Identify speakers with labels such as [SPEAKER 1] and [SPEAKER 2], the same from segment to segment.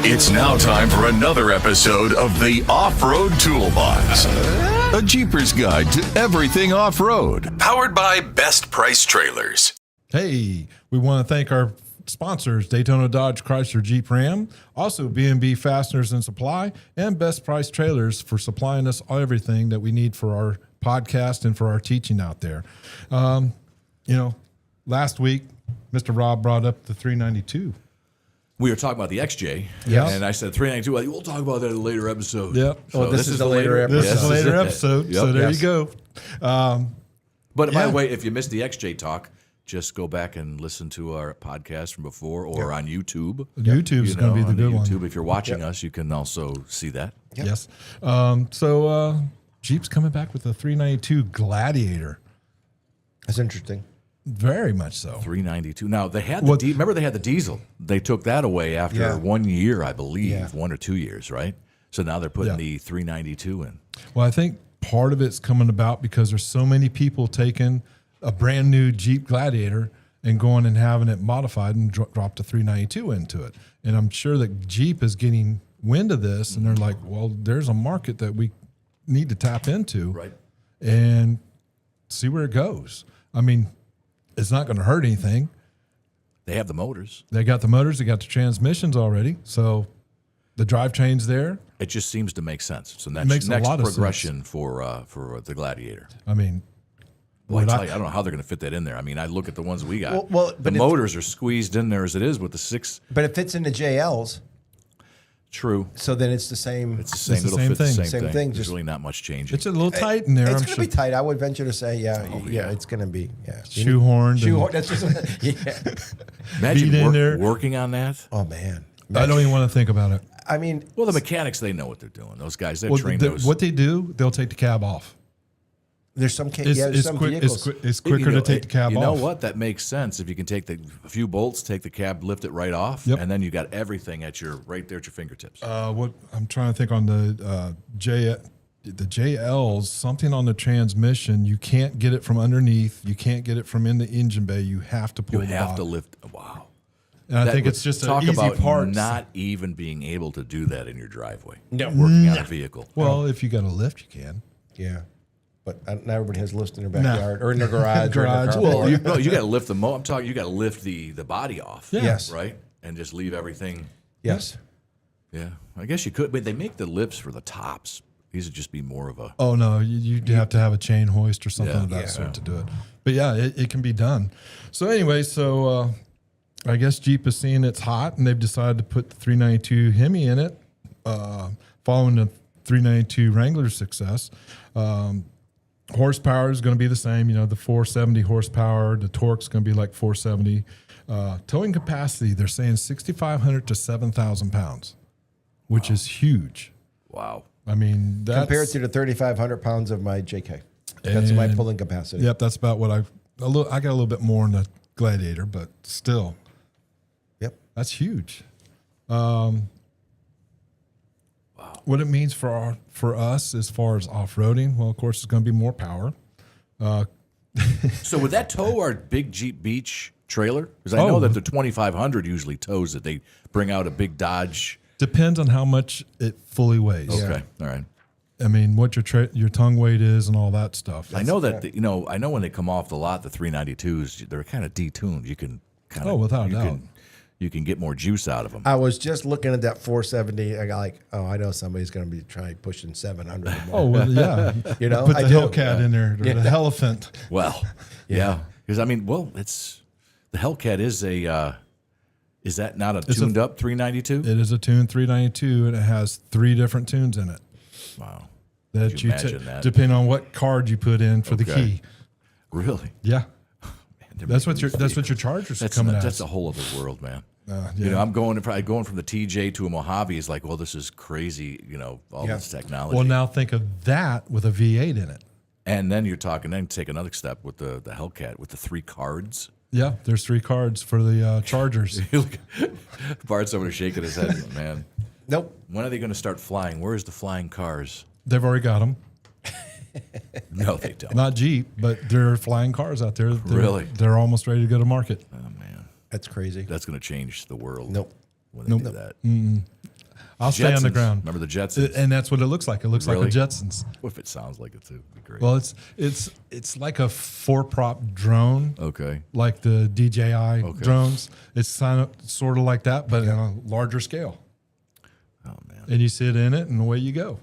[SPEAKER 1] It's now time for another episode of the Offroad Toolbox, a Jeepers guide to everything off-road, powered by Best Price Trailers.
[SPEAKER 2] Hey, we want to thank our sponsors, Daytona Dodge Chrysler Jeep Ram, also B&B Fasteners and Supply, and Best Price Trailers for supplying us everything that we need for our podcast and for our teaching out there. Last week, Mr. Rob brought up the 392.
[SPEAKER 3] We were talking about the XJ, and I said 392. We'll talk about that in a later episode.
[SPEAKER 2] Yep.
[SPEAKER 3] So
[SPEAKER 4] this is the later episode.
[SPEAKER 2] This is a later episode,
[SPEAKER 3] Yep.
[SPEAKER 2] so there you go.
[SPEAKER 3] But by the way, if you missed the XJ talk, just go back and listen to our podcast from before or on YouTube.
[SPEAKER 2] YouTube is going to be the good
[SPEAKER 3] YouTube.
[SPEAKER 2] one.
[SPEAKER 3] If you're watching us, you can also see that.
[SPEAKER 4] Yep.
[SPEAKER 2] Yes. Jeep's coming back with a 392 Gladiator.
[SPEAKER 4] That's interesting.
[SPEAKER 2] Very much so.
[SPEAKER 3] 392. Now, they had the remember they had the diesel. They took that away after 1 year, I believe, 1 or 2 years, right? So now they're putting the 392 in.
[SPEAKER 2] Well, I think part of it's coming about because there's so many people taking a brand new Jeep Gladiator and going and having it modified and drop the 392 into it. And I'm sure that Jeep is getting wind of this, and they're like, well, there's a market that we need to tap into,
[SPEAKER 3] Right.
[SPEAKER 2] and see where it goes. I mean, it's not going to hurt anything.
[SPEAKER 3] They have the motors.
[SPEAKER 2] They got the motors, they got the transmissions already, so the drivetrain's there.
[SPEAKER 3] It just seems to make sense. So
[SPEAKER 2] makes
[SPEAKER 3] next
[SPEAKER 2] a lot of
[SPEAKER 3] progression for the Gladiator.
[SPEAKER 2] I mean,
[SPEAKER 3] Well, I don't know how they're going to fit that in there. I mean, I look at the ones we got.
[SPEAKER 4] Well,
[SPEAKER 3] the motors are squeezed in there as it is with the 6.
[SPEAKER 4] But it fits into JLs,
[SPEAKER 3] True.
[SPEAKER 4] so then it's the same.
[SPEAKER 3] It's the same.
[SPEAKER 2] the
[SPEAKER 3] It'll
[SPEAKER 2] same
[SPEAKER 3] fit the
[SPEAKER 2] thing.
[SPEAKER 3] same
[SPEAKER 4] Same
[SPEAKER 3] thing.
[SPEAKER 4] thing,
[SPEAKER 3] There's
[SPEAKER 4] just-
[SPEAKER 3] really not much changing.
[SPEAKER 2] it's a little tight in there.
[SPEAKER 4] It's
[SPEAKER 2] I'm
[SPEAKER 4] going to
[SPEAKER 2] sure.
[SPEAKER 4] be tight. I would venture to say,
[SPEAKER 3] yeah.
[SPEAKER 4] it's going to be,
[SPEAKER 2] Shoehorned.
[SPEAKER 4] Shoehorn. That's just,
[SPEAKER 3] Imagine
[SPEAKER 2] beat in there.
[SPEAKER 3] working on that.
[SPEAKER 4] Oh man.
[SPEAKER 2] I don't even want to think about it.
[SPEAKER 4] I mean,
[SPEAKER 3] Well, the mechanics, they know what they're doing. Those guys, they've
[SPEAKER 2] Well,
[SPEAKER 3] trained those.
[SPEAKER 2] what they do, they'll take the cab off.
[SPEAKER 4] there's some
[SPEAKER 2] It's
[SPEAKER 4] some
[SPEAKER 2] quick.
[SPEAKER 4] vehicles.
[SPEAKER 2] It's quicker to take the cab
[SPEAKER 3] you
[SPEAKER 2] off.
[SPEAKER 3] know what? That makes sense. If you can take a few bolts, take the cab, lift it right off,
[SPEAKER 2] Yep.
[SPEAKER 3] and then you got everything right there at your fingertips.
[SPEAKER 2] What I'm trying to think on the JLs, something on the transmission. You can't get it from underneath. You can't get it from in the engine bay. You have to pull.
[SPEAKER 3] You
[SPEAKER 2] the
[SPEAKER 3] have
[SPEAKER 2] box.
[SPEAKER 3] to lift. Wow.
[SPEAKER 2] And I think
[SPEAKER 3] would
[SPEAKER 2] it's just
[SPEAKER 3] talk
[SPEAKER 2] an easy
[SPEAKER 3] about
[SPEAKER 2] part.
[SPEAKER 3] not even being able to do that in your driveway.
[SPEAKER 4] No.
[SPEAKER 3] Working on a vehicle.
[SPEAKER 2] Well, if you got a lift, you can.
[SPEAKER 4] Yeah. But not everybody has lifts in their backyard or in their garage. Or in their
[SPEAKER 2] Garage.
[SPEAKER 4] carport.
[SPEAKER 2] Well,
[SPEAKER 3] You got to lift the I'm talking. You got to lift the body off.
[SPEAKER 2] Yeah.
[SPEAKER 4] Yes.
[SPEAKER 3] Right. And just leave everything.
[SPEAKER 4] Yes.
[SPEAKER 3] Yeah. I guess you could, but they make the lips for the tops. These would just be more of a.
[SPEAKER 2] Oh no, you'd have to have a chain hoist or something of that
[SPEAKER 4] Yeah.
[SPEAKER 2] sort to do it. But yeah, it can be done. So anyway, I guess Jeep is seeing it's hot, and they've decided to put the 392 Hemi in it, following the 392 Wrangler's success. Horsepower is going to be the same, the 470 horsepower. The torque's going to be like 470. Towing capacity, they're saying 6,500 to 7,000 pounds, which is huge.
[SPEAKER 3] Wow.
[SPEAKER 2] I mean, that's
[SPEAKER 4] Compared to the 3,500 pounds of my JK. That's my
[SPEAKER 2] And-
[SPEAKER 4] pulling capacity.
[SPEAKER 2] Yep, that's about what I got a little bit more in the Gladiator, but still,
[SPEAKER 4] Yep.
[SPEAKER 2] that's huge. Wow. What it means for us as far as off-roading, well, of course, it's going to be more power.
[SPEAKER 3] So would that tow our big Jeep Beach trailer? Because I know that the 2,500 usually tows it. They bring out a big Dodge.
[SPEAKER 2] Depends on how much it fully weighs.
[SPEAKER 3] Okay, all right.
[SPEAKER 2] I mean, what your tongue weight is and all that stuff.
[SPEAKER 3] I know that I know when they come off the lot, the 392s, they're kind of detuned. You can kind of
[SPEAKER 2] without a doubt.
[SPEAKER 3] You can get more juice out of them.
[SPEAKER 4] I was just looking at that 470. I got like, I know somebody's going to be trying pushing 700 or more.
[SPEAKER 2] Oh, well, yeah. Put the Hellcat in there, or the Elephant.
[SPEAKER 3] Well, yeah, because I mean, it's the Hellcat is that not a tuned up 392?
[SPEAKER 2] It is a tuned 392, and it has 3 different tunes in it.
[SPEAKER 3] Wow,
[SPEAKER 2] That
[SPEAKER 3] Could
[SPEAKER 2] you
[SPEAKER 3] you imagine that?
[SPEAKER 2] depending on what card you put in for the
[SPEAKER 3] Okay.
[SPEAKER 2] key.
[SPEAKER 3] really?
[SPEAKER 2] Yeah,
[SPEAKER 3] Man,
[SPEAKER 2] that's what your chargers are
[SPEAKER 3] That's
[SPEAKER 2] coming
[SPEAKER 3] that's
[SPEAKER 2] as.
[SPEAKER 3] a whole other world, man.
[SPEAKER 2] Yeah.
[SPEAKER 3] I'm going from the TJ to a Mojave is like, well, this is crazy. All this technology.
[SPEAKER 2] Well, now think of that with a V8 in it.
[SPEAKER 3] And then you're talking. Then take another step with the Hellcat with the 3 cards.
[SPEAKER 2] Yeah, there's 3 cards for the chargers.
[SPEAKER 3] Bart's over there shaking his head, man.
[SPEAKER 4] Nope.
[SPEAKER 3] When are they going to start flying? Where's the flying cars?
[SPEAKER 2] They've already got them.
[SPEAKER 3] No, they don't.
[SPEAKER 2] Not Jeep, but there are flying cars out there.
[SPEAKER 3] Really?
[SPEAKER 2] They're almost ready to go to market.
[SPEAKER 3] Oh man,
[SPEAKER 4] That's crazy.
[SPEAKER 3] that's going to change the world.
[SPEAKER 4] Nope.
[SPEAKER 3] When they do that.
[SPEAKER 2] I'll stay on the ground.
[SPEAKER 3] Remember the Jetsons?
[SPEAKER 2] And that's what it looks like. It looks like a Jetsons.
[SPEAKER 3] What if it sounds like it too? It'd be great.
[SPEAKER 2] Well, it's like a 4-prop drone.
[SPEAKER 3] Okay.
[SPEAKER 2] Like the DJI drones. It's sort of like that, but on a larger scale.
[SPEAKER 3] Oh man.
[SPEAKER 2] And you sit in it, and away you go.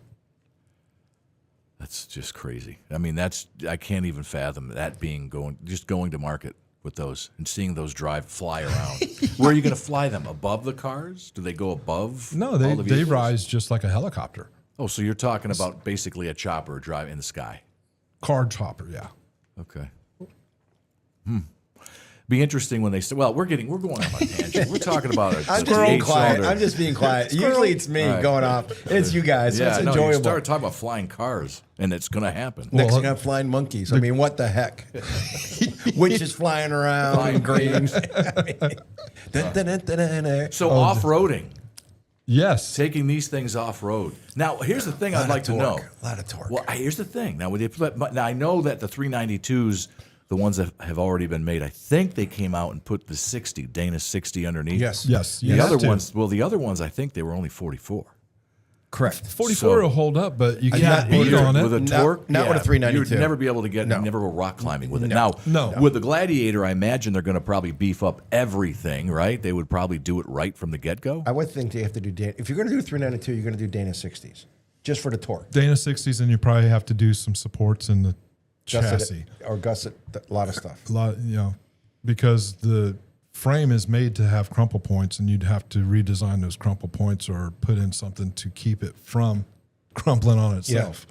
[SPEAKER 3] That's just crazy. I mean, I can't even fathom that going to market with those and seeing those fly around. Where are you going to fly them? Above the cars? Do they go above?
[SPEAKER 2] No,
[SPEAKER 3] all the
[SPEAKER 2] they
[SPEAKER 3] vehicles?
[SPEAKER 2] rise just like a helicopter.
[SPEAKER 3] Oh, so you're talking about basically a chopper driving in the sky.
[SPEAKER 2] Car chopper, yeah.
[SPEAKER 3] Okay. Be interesting when they say, well, we're going on a tangent. We're talking about
[SPEAKER 4] I'm just being quiet. I'm just being quiet. Usually it's me going off. It's you guys. So it's enjoyable.
[SPEAKER 3] You start talking about flying cars, and it's going to happen.
[SPEAKER 4] Next thing, I'm flying monkeys. I mean, what the heck? Witches flying around.
[SPEAKER 3] Flying greens. So off-roading.
[SPEAKER 2] Yes.
[SPEAKER 3] Taking these things off-road. Now, here's the thing I'd like to know.
[SPEAKER 4] A lot of torque.
[SPEAKER 3] Well, here's the thing. Now, I know that the 392s, the ones that have already been made, I think they came out and put the 60, Dana 60 underneath.
[SPEAKER 2] Yes.
[SPEAKER 3] The other ones, I think they were only 44.
[SPEAKER 4] Correct.
[SPEAKER 2] 44 will hold up, but you can't beat on it.
[SPEAKER 3] With a torque?
[SPEAKER 4] Not with a 392.
[SPEAKER 3] You'd never be able to you never go rock climbing with it. Now, with the Gladiator, I imagine they're going to probably beef up everything, right? They would probably do it right from the get-go.
[SPEAKER 4] I would think you have to do Dana. If you're going to do 392, you're going to do Dana 60s, just for the torque.
[SPEAKER 2] Dana 60s, and you probably have to do some supports in the chassis.
[SPEAKER 4] Or gusset, a lot of stuff.
[SPEAKER 2] Because the frame is made to have crumple points, and you'd have to redesign those crumple points or put in something to keep it from crumpling on itself,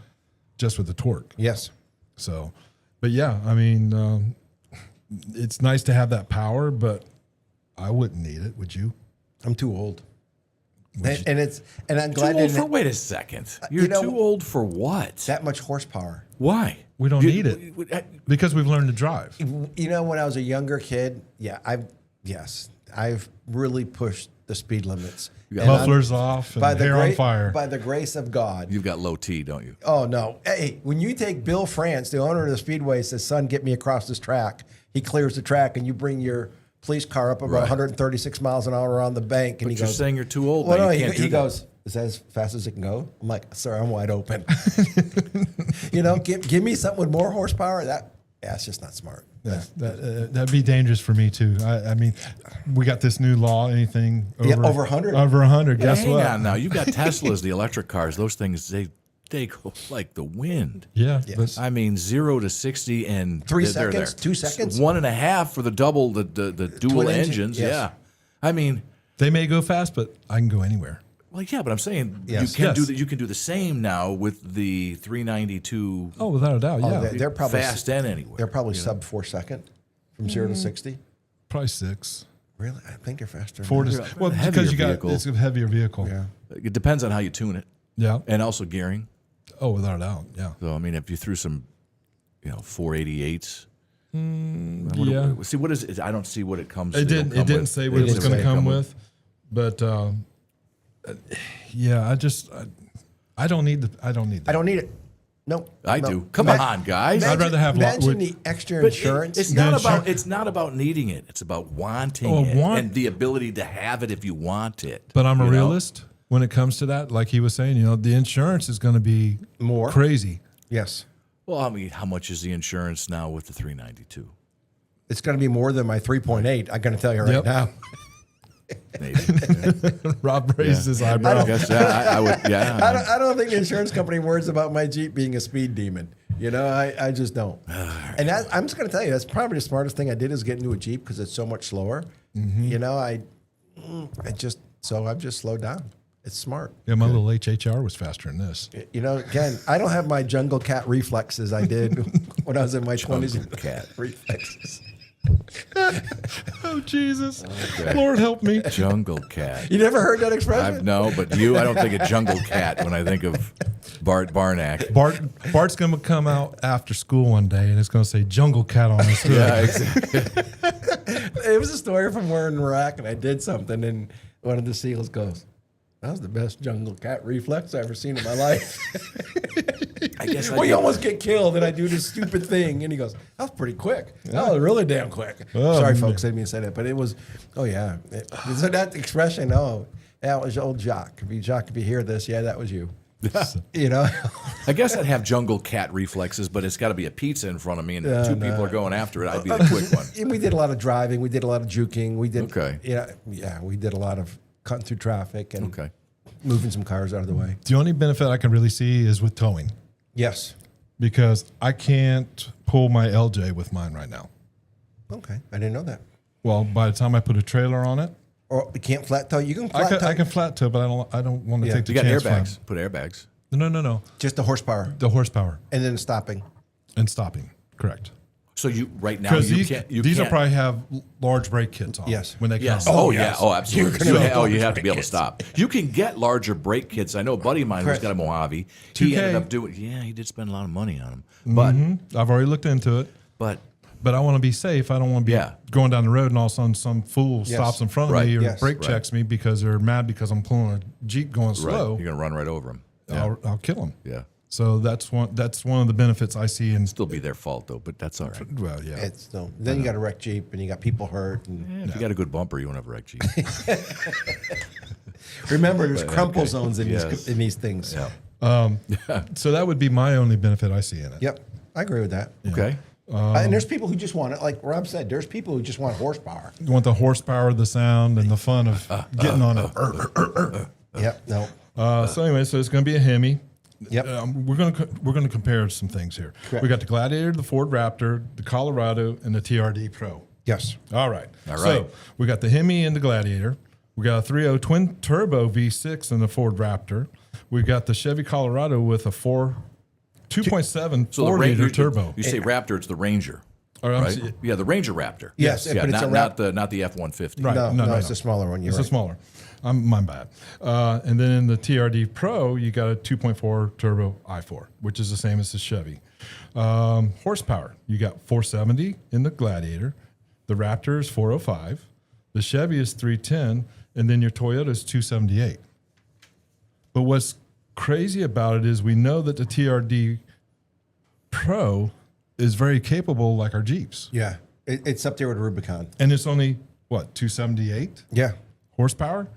[SPEAKER 2] just with the torque.
[SPEAKER 4] Yes.
[SPEAKER 2] So, but yeah, I mean, it's nice to have that power, but I wouldn't need it. Would you?
[SPEAKER 4] I'm too old. And I'm glad.
[SPEAKER 3] Too old for, wait a second. You're too old for what?
[SPEAKER 4] That much horsepower.
[SPEAKER 3] Why?
[SPEAKER 2] We don't need it because we've learned to drive.
[SPEAKER 4] You know, when I was a younger kid, I've really pushed the speed limits.
[SPEAKER 2] Mufflers off and hair on fire.
[SPEAKER 4] By the grace of God.
[SPEAKER 3] You've got low T, don't you?
[SPEAKER 4] Oh, no. Hey, when you take Bill France, the owner of the Speedway, says, son, get me across this track. He clears the track, and you bring your police car up about 136 miles an hour around the bank. And
[SPEAKER 3] you're saying you're too old.
[SPEAKER 4] Well, no, he goes, is that as fast as it can go? I'm like, sir, I'm wide open. Give me something with more horsepower. It's just not smart.
[SPEAKER 2] That'd be dangerous for me too. I mean, we got this new law. Anything over
[SPEAKER 4] 100.
[SPEAKER 2] Over 100. Guess what?
[SPEAKER 3] Hang on now. You got Teslas, the electric cars. Those things they go like the wind.
[SPEAKER 2] Yeah.
[SPEAKER 4] Yes.
[SPEAKER 3] I mean, 0 to 60 in
[SPEAKER 4] 3 seconds, 2 seconds,
[SPEAKER 3] 1.5 for the double the dual engines.
[SPEAKER 4] Yes.
[SPEAKER 3] Yeah. I mean,
[SPEAKER 2] they may go fast, but I can go anywhere.
[SPEAKER 3] Well, yeah, but I'm saying you can do the same now with the 392.
[SPEAKER 2] Oh, without a doubt, yeah.
[SPEAKER 4] They're probably
[SPEAKER 3] fast and anywhere.
[SPEAKER 4] They're probably sub 4 second from 0 to 60.
[SPEAKER 2] Probably 6.
[SPEAKER 4] Really, I think they're faster.
[SPEAKER 2] 4 to because it's a heavier vehicle.
[SPEAKER 4] Yeah,
[SPEAKER 3] it depends on how you tune it.
[SPEAKER 2] Yeah,
[SPEAKER 3] and also gearing.
[SPEAKER 2] Oh, without a doubt, yeah.
[SPEAKER 3] So I mean, if you threw some, 488s. See what is it? I don't see what it comes.
[SPEAKER 2] It didn't say what it was going to come with, but. I don't need that.
[SPEAKER 4] I don't need it. No,
[SPEAKER 3] I do. Come on, guys.
[SPEAKER 2] I'd rather have.
[SPEAKER 4] Imagine the extra insurance.
[SPEAKER 3] It's not about needing it. It's about wanting it and the ability to have it if you want it.
[SPEAKER 2] But I'm a realist when it comes to that. Like he was saying, the insurance is going to be
[SPEAKER 4] more
[SPEAKER 2] crazy.
[SPEAKER 4] Yes.
[SPEAKER 3] Well, I mean, how much is the insurance now with the 392?
[SPEAKER 4] It's going to be more than my 3.8. I'm going to tell you right now.
[SPEAKER 3] Maybe.
[SPEAKER 2] Rob raised his eyebrow.
[SPEAKER 4] I don't think the insurance company worries about my Jeep being a speed demon. I just don't. And I'm just going to tell you, that's probably the smartest thing I did is get into a Jeep because it's so much slower. Mm-hmm. I've just slowed down. It's smart.
[SPEAKER 2] Yeah, my little HHR was faster than this.
[SPEAKER 4] Again, I don't have my jungle cat reflexes I did when I was in my 20s.
[SPEAKER 3] Jungle cat
[SPEAKER 4] reflexes.
[SPEAKER 2] Oh, Jesus. Okay. Lord help me.
[SPEAKER 3] Jungle cat.
[SPEAKER 4] You never heard that expression?
[SPEAKER 3] No, but I don't think of jungle cat when I think of Bart Barnack.
[SPEAKER 2] Bart's going to come out after school one day and it's going to say jungle cat on his hood.
[SPEAKER 3] Yeah, exactly.
[SPEAKER 4] It was a story from where in Iraq, and I did something, and one of the SEALs goes, that was the best jungle cat reflex I've ever seen in my life.
[SPEAKER 3] I guess
[SPEAKER 4] you almost get killed, and I do this stupid thing. And he goes, that was pretty quick. That was really damn quick. Sorry, folks, I didn't mean to say that. But it was, so that expression, That was old Jacques. Jacques, if you hear this, yeah, that was you. You know?
[SPEAKER 3] I guess I'd have jungle cat reflexes, but it's got to be a pizza in front of me and two people are going after it. I'd be the quick one.
[SPEAKER 4] And we did a lot of driving. We did a lot of juking. We did,
[SPEAKER 3] Okay.
[SPEAKER 4] Yeah, we did a lot of cutting through traffic and
[SPEAKER 3] Okay.
[SPEAKER 4] moving some cars out of the way.
[SPEAKER 2] The only benefit I can really see is with towing,
[SPEAKER 4] Yes.
[SPEAKER 2] because I can't pull my LJ with mine right now.
[SPEAKER 4] Okay, I didn't know that.
[SPEAKER 2] Well, by the time I put a trailer on it,
[SPEAKER 4] Or you can't flat tow. You can flat tow.
[SPEAKER 2] I can flat tow, but I don't want to
[SPEAKER 4] Yeah.
[SPEAKER 2] take the
[SPEAKER 3] You got
[SPEAKER 2] chance.
[SPEAKER 3] airbags. Put airbags.
[SPEAKER 2] No.
[SPEAKER 4] Just the horsepower
[SPEAKER 2] The horsepower
[SPEAKER 4] and then stopping.
[SPEAKER 2] and stopping. Correct.
[SPEAKER 3] So you right now
[SPEAKER 2] Because
[SPEAKER 3] you
[SPEAKER 2] these
[SPEAKER 3] can't. You
[SPEAKER 2] these will
[SPEAKER 3] can't.
[SPEAKER 2] probably have large brake kits on.
[SPEAKER 4] Yes.
[SPEAKER 2] When they
[SPEAKER 3] Yes.
[SPEAKER 2] come.
[SPEAKER 3] Oh,
[SPEAKER 4] yes.
[SPEAKER 3] yeah. Oh, absolutely.
[SPEAKER 4] You're gonna have
[SPEAKER 3] You
[SPEAKER 4] large
[SPEAKER 3] have to be able to
[SPEAKER 4] brake
[SPEAKER 3] stop. You can get larger brake kits. I know a buddy of mine who's
[SPEAKER 4] Correct.
[SPEAKER 3] got a Mojave.
[SPEAKER 2] 2K.
[SPEAKER 3] He ended up doing. Yeah, he did spend a lot of money on them. But
[SPEAKER 2] I've already looked into it.
[SPEAKER 3] but
[SPEAKER 2] But I want to be safe. I don't want to be
[SPEAKER 3] Yeah.
[SPEAKER 2] going down the road and all of a sudden some fool stops in front of
[SPEAKER 3] Right.
[SPEAKER 2] me or
[SPEAKER 4] Yes.
[SPEAKER 2] brake
[SPEAKER 3] Right.
[SPEAKER 2] checks me because they're mad because I'm pulling a Jeep going slow.
[SPEAKER 3] you're gonna run right over them.
[SPEAKER 2] I'll kill them.
[SPEAKER 3] Yeah.
[SPEAKER 2] So that's one of the benefits I see in.
[SPEAKER 3] Still be their fault though, but that's all right.
[SPEAKER 2] Well, yeah.
[SPEAKER 4] It's no. Then you got a wrecked Jeep and you got people hurt. And
[SPEAKER 3] Yeah, if you got a good bumper, you won't have a wreck Jeep.
[SPEAKER 4] remember, there's crumple zones in
[SPEAKER 3] Yes.
[SPEAKER 4] these things.
[SPEAKER 3] Yeah.
[SPEAKER 2] So that would be my only benefit I see in it.
[SPEAKER 4] Yep, I agree with that.
[SPEAKER 3] Okay.
[SPEAKER 4] And there's people who just want it, like Rob said. There's people who just want horsepower.
[SPEAKER 2] You want the horsepower, the sound, and the fun of getting on it.
[SPEAKER 4] Yep. No.
[SPEAKER 2] So anyway, so it's going to be a Hemi.
[SPEAKER 4] Yep.
[SPEAKER 2] We're going to compare some things here.
[SPEAKER 4] Correct.
[SPEAKER 2] We got the Gladiator, the Ford Raptor, the Colorado, and the TRD Pro.
[SPEAKER 4] Yes.
[SPEAKER 2] All right.
[SPEAKER 3] All right.
[SPEAKER 2] So we got the Hemi and the Gladiator. We got a 3.0 twin turbo V6 in the Ford Raptor. We got the Chevy Colorado with a 2.7
[SPEAKER 3] So the
[SPEAKER 2] 4-liter turbo.
[SPEAKER 3] You say Raptor, it's the Ranger.
[SPEAKER 2] Or I'm
[SPEAKER 3] Right?
[SPEAKER 2] s-
[SPEAKER 3] Yeah, the Ranger Raptor.
[SPEAKER 4] Yes,
[SPEAKER 3] yeah,
[SPEAKER 4] but it's
[SPEAKER 3] not
[SPEAKER 4] a
[SPEAKER 3] not the F-150.
[SPEAKER 2] Right.
[SPEAKER 4] No,
[SPEAKER 2] No,
[SPEAKER 4] it's
[SPEAKER 2] no.
[SPEAKER 4] a smaller one. You're
[SPEAKER 2] It's
[SPEAKER 4] right.
[SPEAKER 2] a smaller. My bad. And then in the TRD Pro, you got a 2.4 turbo i4, which is the same as the Chevy. Horsepower, you got 470 in the Gladiator. The Raptor is 405. The Chevy is 310. And then your Toyota is 278. But what's crazy about it is we know that the TRD Pro is very capable like our Jeeps.
[SPEAKER 4] Yeah. It's up there with Rubicon.
[SPEAKER 2] And it's only, what, 278?
[SPEAKER 4] Yeah.
[SPEAKER 2] horsepower.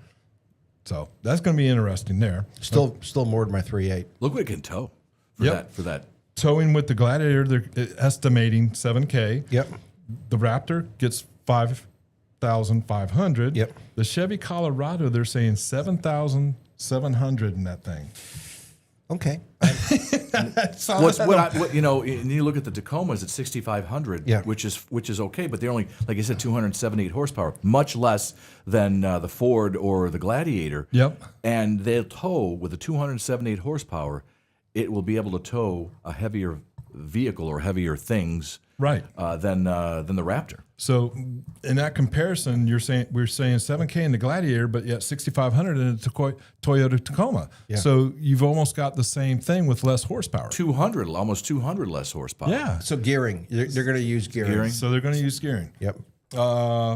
[SPEAKER 2] So that's going to be interesting there.
[SPEAKER 4] Still more than my 3.8.
[SPEAKER 3] Look what it can tow for
[SPEAKER 2] Yep.
[SPEAKER 3] that. For that.
[SPEAKER 2] Towing with the Gladiator, they're estimating 7K.
[SPEAKER 4] Yep.
[SPEAKER 2] The Raptor gets 5,500.
[SPEAKER 4] Yep.
[SPEAKER 2] The Chevy Colorado, they're saying 7,700 in that thing.
[SPEAKER 4] Okay.
[SPEAKER 3] What you know, and you look at the Tacomas at 6,500,
[SPEAKER 4] Yeah.
[SPEAKER 3] which is okay, but they're only, like I said, 278 horsepower, much less than the Ford or the Gladiator.
[SPEAKER 2] Yep.
[SPEAKER 3] And they'll tow with the 278 horsepower. It will be able to tow a heavier vehicle or heavier things,
[SPEAKER 2] Right.
[SPEAKER 3] than the Raptor.
[SPEAKER 2] So in that comparison, we're saying 7K in the Gladiator, but yet 6,500 in the Toyota Tacoma.
[SPEAKER 4] Yeah.
[SPEAKER 2] So you've almost got the same thing with less horsepower.
[SPEAKER 3] 200, almost 200 less horsepower.
[SPEAKER 2] Yeah.
[SPEAKER 4] So gearing. They're going to use gearing.
[SPEAKER 3] Gearing.
[SPEAKER 2] So they're going to use gearing.
[SPEAKER 4] Yep.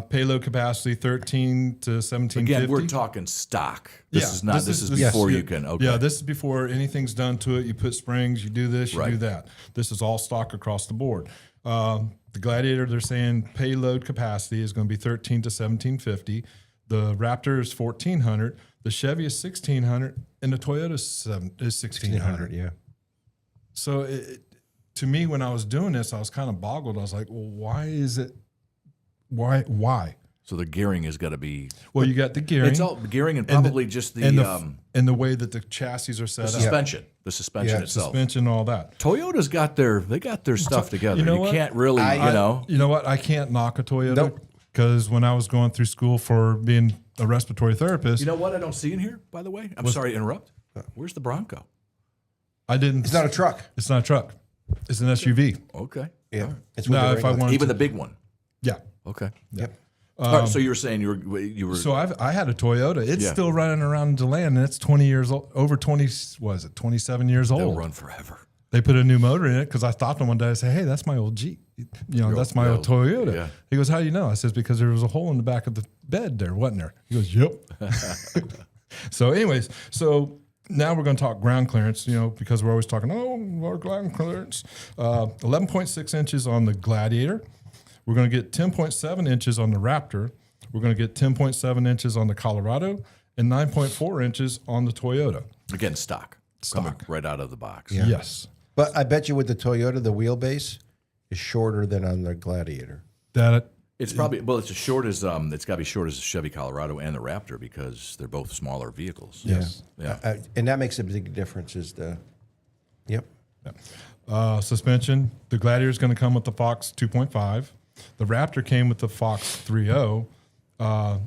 [SPEAKER 2] Payload capacity 13 to 1750.
[SPEAKER 3] Again, we're talking stock. This
[SPEAKER 2] Yeah,
[SPEAKER 3] is not. This is
[SPEAKER 2] yes,
[SPEAKER 3] before
[SPEAKER 2] yeah.
[SPEAKER 3] you can. Okay.
[SPEAKER 2] Yeah, this is before anything's done to it. You put springs, you do this, you do
[SPEAKER 3] Right.
[SPEAKER 2] that. This is all stock across the board. The Gladiator, they're saying payload capacity is going to be 13 to 1750. The Raptor is 1400. The Chevy is 1600, and the Toyota is 1600.
[SPEAKER 4] Yeah.
[SPEAKER 2] So to me, when I was doing this, I was kind of boggled. I was like, well, why is it? Why?
[SPEAKER 3] So the gearing has got to be.
[SPEAKER 2] Well, you got the gearing.
[SPEAKER 3] It's all gearing and probably just the,
[SPEAKER 2] and the way that the chassis are set up.
[SPEAKER 3] suspension. The suspension
[SPEAKER 4] Yeah,
[SPEAKER 3] itself.
[SPEAKER 2] Suspension, all that.
[SPEAKER 3] Toyota's got their stuff together.
[SPEAKER 2] you know
[SPEAKER 3] You
[SPEAKER 2] what?
[SPEAKER 3] can't really,
[SPEAKER 2] You know what? I can't knock a Toyota
[SPEAKER 4] Nope.
[SPEAKER 2] because when I was going through school for being a respiratory therapist,
[SPEAKER 3] You know what I don't see in here, by the way? I'm sorry to interrupt. Where's the Bronco?
[SPEAKER 2] I didn't.
[SPEAKER 4] It's not a truck.
[SPEAKER 2] It's not a truck. It's an SUV.
[SPEAKER 3] Okay.
[SPEAKER 4] Yeah. It's
[SPEAKER 2] Now,
[SPEAKER 4] with
[SPEAKER 2] if I wanted
[SPEAKER 3] Even
[SPEAKER 2] to,
[SPEAKER 3] the big one.
[SPEAKER 2] yeah.
[SPEAKER 3] Okay.
[SPEAKER 4] Yep.
[SPEAKER 3] All right, so you were saying you were
[SPEAKER 2] So I had a Toyota. It's
[SPEAKER 3] Yeah.
[SPEAKER 2] still running around DeLand, and it's 20 years old. Over 20. Was it 27 years
[SPEAKER 3] they'll
[SPEAKER 2] old?
[SPEAKER 3] run forever.
[SPEAKER 2] They put a new motor in it because I stopped him one day. I said, "Hey, that's my old Jeep. That's my old Toyota."
[SPEAKER 3] yeah.
[SPEAKER 2] He goes, "How do you know?" I says, "Because there was a hole in the back of the bed there, wasn't there?" He goes, "Yep." So, anyways, now we're going to talk ground clearance. Because we're always talking, our ground clearance. 11.6 inches on the Gladiator. We're going to get 10.7 inches on the Raptor. We're going to get 10.7 inches on the Colorado and 9.4 inches on the Toyota.
[SPEAKER 3] Again, stock. Coming right out of the box.
[SPEAKER 4] Yeah.
[SPEAKER 2] Yes.
[SPEAKER 4] But I bet you with the Toyota, the wheelbase is shorter than on the Gladiator.
[SPEAKER 3] It's probably it's as short as it's got to be short as the Chevy Colorado and the Raptor because they're both smaller vehicles.
[SPEAKER 2] Yes.
[SPEAKER 3] Yeah.
[SPEAKER 4] And that makes a big difference. Yep.
[SPEAKER 2] Suspension. The Gladiator is going to come with the Fox 2.5. The Raptor came with the Fox 3.0.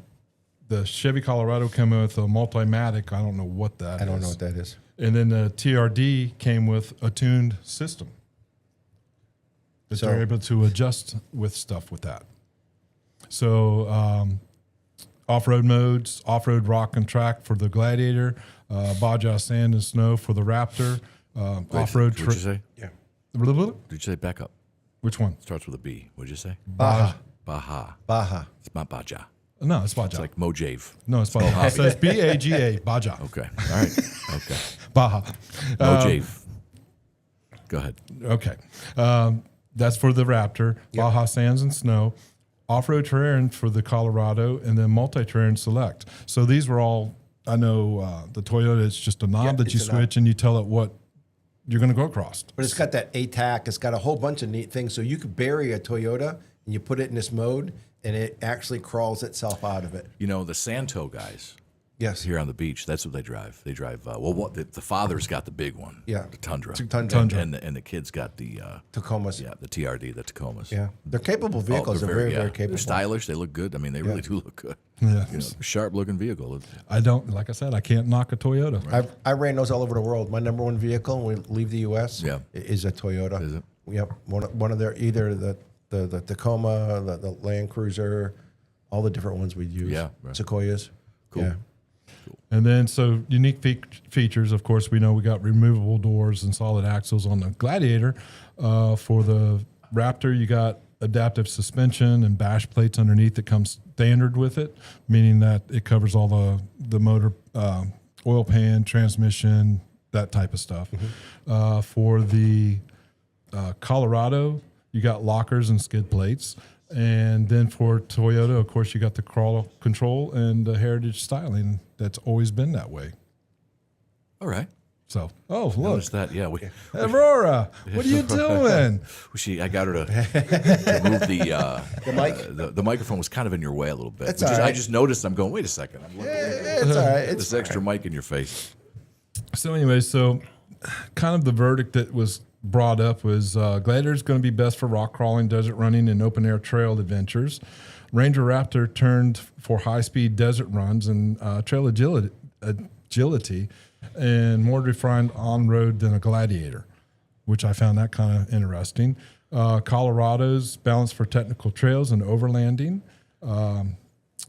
[SPEAKER 2] The Chevy Colorado came with a Multimatic. I don't know what that is.
[SPEAKER 4] I don't know what that is.
[SPEAKER 2] And then the TRD came with a tuned system. So they're able to adjust with stuff with that. So off-road modes, off-road rock and track for the Gladiator, Baja sand and snow for the Raptor, off-road.
[SPEAKER 3] What'd you say?
[SPEAKER 4] Yeah.
[SPEAKER 3] Did you say back up?
[SPEAKER 2] Which one?
[SPEAKER 3] Starts with a B. What'd you say?
[SPEAKER 4] Baja.
[SPEAKER 3] Baja. It's not Baja.
[SPEAKER 2] No, it's Baja.
[SPEAKER 3] It's like Mojave.
[SPEAKER 2] No, it's Baja. It says Baga, Baja.
[SPEAKER 3] Okay. All right. Okay.
[SPEAKER 2] Baja.
[SPEAKER 3] Mojave. Go ahead.
[SPEAKER 2] Okay. That's for the Raptor, Baja Sands and Snow, off-road terrain for the Colorado, and then multi-terrain select. So these were all, I know the Toyota, it's just a knob that you switch and you tell it what you're going to go across.
[SPEAKER 4] But it's got that ATAC. It's got a whole bunch of neat things. So you could bury a Toyota and you put it in this mode and it actually crawls itself out of it.
[SPEAKER 3] You know, the Santo guys
[SPEAKER 4] Yes.
[SPEAKER 3] here on the beach, that's what they drive. They drive, the father's got the big one.
[SPEAKER 4] Yeah.
[SPEAKER 3] The Tundra.
[SPEAKER 4] Tundra.
[SPEAKER 3] And the kid's got the
[SPEAKER 4] Tacomas.
[SPEAKER 3] Yeah, the TRD, the Tacomas.
[SPEAKER 4] Yeah. They're capable vehicles. They're very, very capable.
[SPEAKER 3] They're stylish. They look good. I mean, they really do look good.
[SPEAKER 2] Yeah.
[SPEAKER 3] You know, sharp-looking vehicle.
[SPEAKER 2] I don't, like I said, I can't knock a Toyota.
[SPEAKER 4] I ran those all over the world. My number one vehicle when we leave the U.S. is a Toyota.
[SPEAKER 3] Is it?
[SPEAKER 4] Yep. One of their, either the Tacoma, the Land Cruiser, all the different ones we use.
[SPEAKER 3] Yeah. Right.
[SPEAKER 4] Sequoias.
[SPEAKER 3] Cool.
[SPEAKER 4] Yeah.
[SPEAKER 2] And then, so unique features, of course, we know we got removable doors and solid axles on the Gladiator. For the Raptor, you got adaptive suspension and bash plates underneath that comes standard with it, meaning that it covers all the motor, oil pan, transmission, that type of stuff. For the Colorado, you got lockers and skid plates. And then for Toyota, of course, you got the crawl control and the heritage styling. That's always been that way.
[SPEAKER 3] All right.
[SPEAKER 2] So, look.
[SPEAKER 3] Noticed that. Yeah.
[SPEAKER 2] Aurora, what are you doing?
[SPEAKER 3] I got her to move
[SPEAKER 4] The mic.
[SPEAKER 3] the microphone was kind of in your way a little bit.
[SPEAKER 4] That's all right.
[SPEAKER 3] I just noticed. I'm going, wait a second. I'm looking
[SPEAKER 4] It's all right. It's
[SPEAKER 3] this extra mic in your face.
[SPEAKER 2] So anyway, kind of the verdict that was brought up was Gladiator is going to be best for rock crawling, desert running, and open air trail adventures. Ranger Raptor turned for high speed desert runs and trail agility, and more refined on road than a Gladiator, which I found that kind of interesting. Colorado's balanced for technical trails and overlanding, and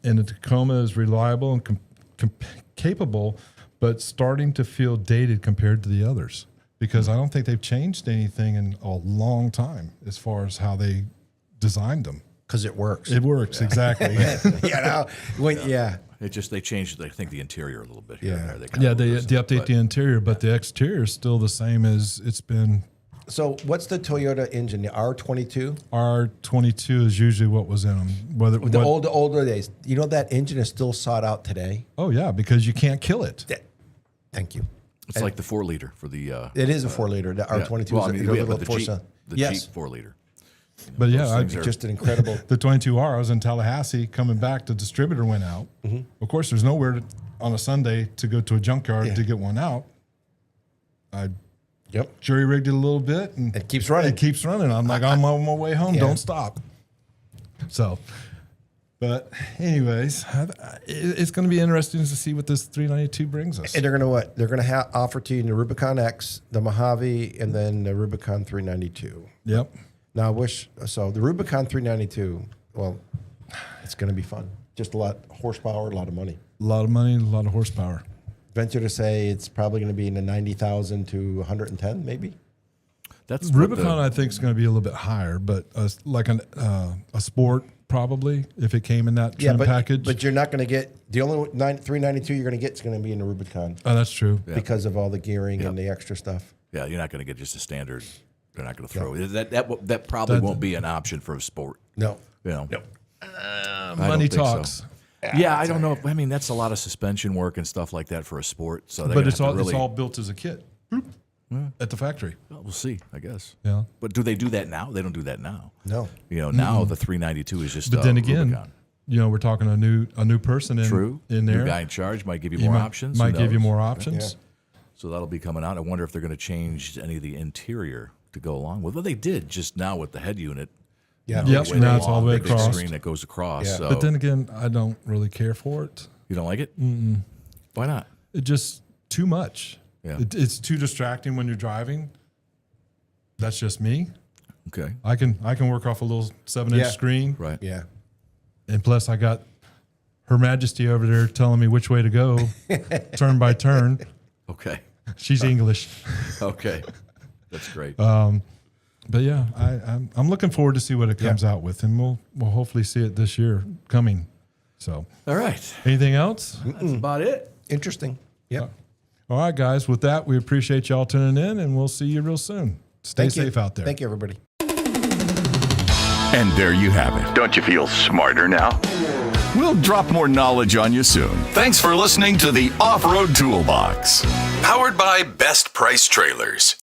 [SPEAKER 2] the Tacoma is reliable and capable, but starting to feel dated compared to the others. Because I don't think they've changed anything in a long time as far as how they designed them.
[SPEAKER 4] Because it works.
[SPEAKER 2] It works, exactly.
[SPEAKER 3] They changed, I think, the interior a little bit here and there.
[SPEAKER 2] They update the interior, but the exterior is still the same as it's been.
[SPEAKER 4] So what's the Toyota engine? The R22?
[SPEAKER 2] R22 is usually what was in them.
[SPEAKER 4] The older days. You know that engine is still sought out today?
[SPEAKER 2] Oh, yeah, because you can't kill it.
[SPEAKER 4] Thank you.
[SPEAKER 3] It's like the 4-liter for the...
[SPEAKER 4] it is a 4-liter. The R22
[SPEAKER 3] well,
[SPEAKER 4] is
[SPEAKER 3] but the Jeep 4-liter.
[SPEAKER 2] But yeah,
[SPEAKER 4] just an incredible...
[SPEAKER 2] The 22R, I was in Tallahassee coming back, the distributor went out. Of course, there's nowhere on a Sunday to go to a junkyard to get one out. I jury rigged it a little bit. And
[SPEAKER 4] it keeps running.
[SPEAKER 2] It keeps running. I'm like, I'm on my way home. Don't stop. So... But anyways, it's going to be interesting to see what this 392 brings us.
[SPEAKER 4] And they're going to what? They're going to offer to you the Rubicon X, the Mojave, and then the Rubicon 392.
[SPEAKER 2] Yep.
[SPEAKER 4] Now the Rubicon 392, well, it's going to be fun. Just a lot of horsepower, a lot of money.
[SPEAKER 2] A lot of money, a lot of horsepower.
[SPEAKER 4] Venture to say it's probably going to be in the 90,000 to 110, maybe.
[SPEAKER 2] That's Rubicon, I think, is going to be a little bit higher, but like a sport. Probably if it came in that trim package.
[SPEAKER 4] But you're not going to get the only 392 you're going to get is going to be in the Rubicon.
[SPEAKER 2] Oh, that's true.
[SPEAKER 4] Because of all the gearing and the extra stuff.
[SPEAKER 3] Yeah, you're not going to get just a standard. They're not going to throw that probably won't be an option for a sport.
[SPEAKER 4] No.
[SPEAKER 3] You know.
[SPEAKER 2] Money talks.
[SPEAKER 3] So. Yeah, I don't know. I mean, that's a lot of suspension work and stuff like that for a sport. So,
[SPEAKER 2] But it's all built as a kit at the factory.
[SPEAKER 3] Well, we'll see, I guess.
[SPEAKER 2] Yeah.
[SPEAKER 3] But do they do that now? They don't do that now.
[SPEAKER 4] No.
[SPEAKER 3] Now the 392 is just.
[SPEAKER 2] But then again,
[SPEAKER 3] Rubicon.
[SPEAKER 2] we're talking a new person in there.
[SPEAKER 3] New guy in charge might give you more options.
[SPEAKER 2] Might
[SPEAKER 3] Who
[SPEAKER 2] give you
[SPEAKER 3] knows?
[SPEAKER 2] more options.
[SPEAKER 3] So that'll be coming out. I wonder if they're going to change any of the interior to go along with. Well, they did just now with the head unit.
[SPEAKER 4] Yeah.
[SPEAKER 2] Yep. Now it's all the way
[SPEAKER 3] big
[SPEAKER 2] across.
[SPEAKER 3] screen that goes across.
[SPEAKER 4] Yeah.
[SPEAKER 3] So.
[SPEAKER 2] But then again, I don't really care for it.
[SPEAKER 3] You don't like it? Mm-mm. Why not?
[SPEAKER 2] It just too much.
[SPEAKER 3] Yeah.
[SPEAKER 2] It's too distracting when you're driving. That's just me.
[SPEAKER 3] Okay.
[SPEAKER 2] I can work off a little 7-inch screen.
[SPEAKER 3] Right.
[SPEAKER 4] Yeah.
[SPEAKER 2] And plus, I got Her Majesty over there telling me which way to go, turn by turn.
[SPEAKER 3] Okay.
[SPEAKER 2] She's English.
[SPEAKER 3] Okay. That's great.
[SPEAKER 2] But yeah, I'm looking forward to see what it comes out with, and we'll hopefully see it this year coming. So,
[SPEAKER 3] All right.
[SPEAKER 2] anything else?
[SPEAKER 3] That's about it.
[SPEAKER 4] Interesting. Yeah.
[SPEAKER 2] All right, guys. With that, we appreciate y'all tuning in, and we'll see you real soon. Stay safe out there.
[SPEAKER 4] Thank you, everybody.
[SPEAKER 1] And there you have it. Don't you feel smarter now? We'll drop more knowledge on you soon. Thanks for listening to the Off-Road Toolbox, powered by Best Price Trailers.